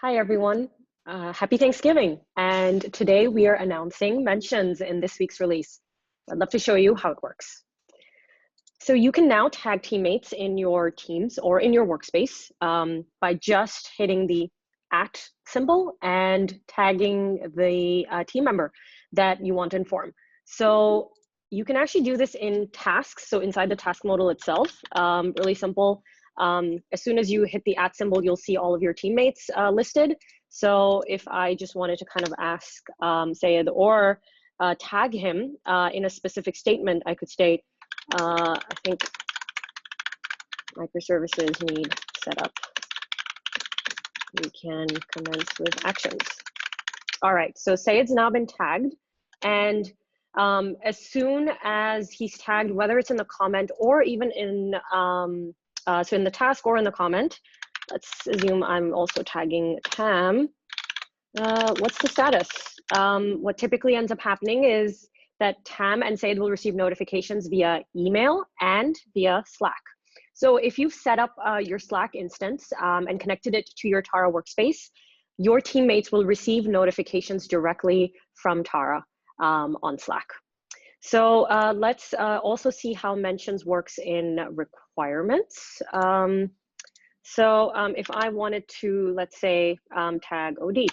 Hi, everyone. Happy Thanksgiving. And today we are announcing mentions in this week's release. I'd love to show you how it works. So you can now tag teammates in your teams or in your workspace by just hitting the @ symbol and tagging the team member that you want to inform. So you can actually do this in tasks. So inside the task modal itself, really simple. As soon as you hit the @ symbol, you'll see all of your teammates listed. So if I just wanted to kind of ask Sayed or tag him in a specific statement, I could state, I think microservices need setup. We can commence with actions. All right, so Sayed's now been tagged. And as soon as he's tagged, whether it's in the comment or even in, so in the task or in the comment, let's assume I'm also tagging Tam. What's the status? What typically ends up happening is that Tam and Sayed will receive notifications via email and via Slack. So if you've set up your Slack instance and connected it to your Tara workspace, your teammates will receive notifications directly from Tara on Slack. So let's also see how mentions works in requirements. If I wanted to, let's say, tag OD.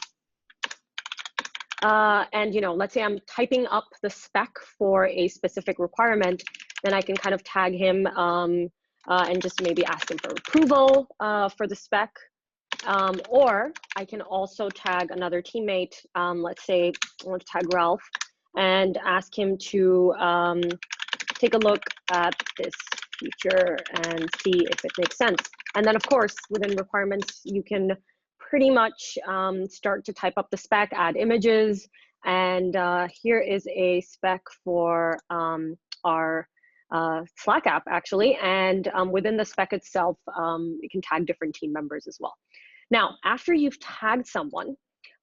And let's say I'm typing up the spec for a specific requirement, then I can kind of tag him and just maybe ask him for approval for the spec. Or I can also tag another teammate. Let's say I want to tag Ralph and ask him to take a look at this feature and see if it makes sense. And then, of course, within requirements, you can pretty much start to type up the spec, add images. And here is a spec for our Slack app, actually. And within the spec itself, you can tag different team members as well. Now, after you've tagged someone,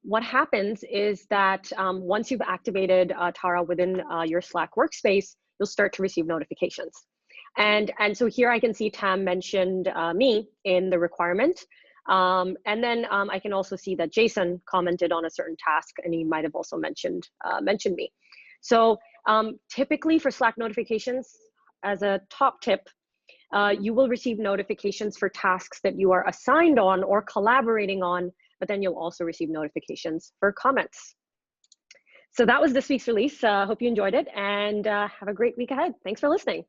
what happens is that once you've activated Tara within your Slack workspace, you'll start to receive notifications. And so here I can see Tam mentioned me in the requirement. And then I can also see that Jason commented on a certain task, and he might have also mentioned me. So typically for Slack notifications, as a top tip, you will receive notifications for tasks that you are assigned on or collaborating on, but then you'll also receive notifications for comments. So that was this week's release. Hope you enjoyed it, and have a great week ahead. Thanks for listening.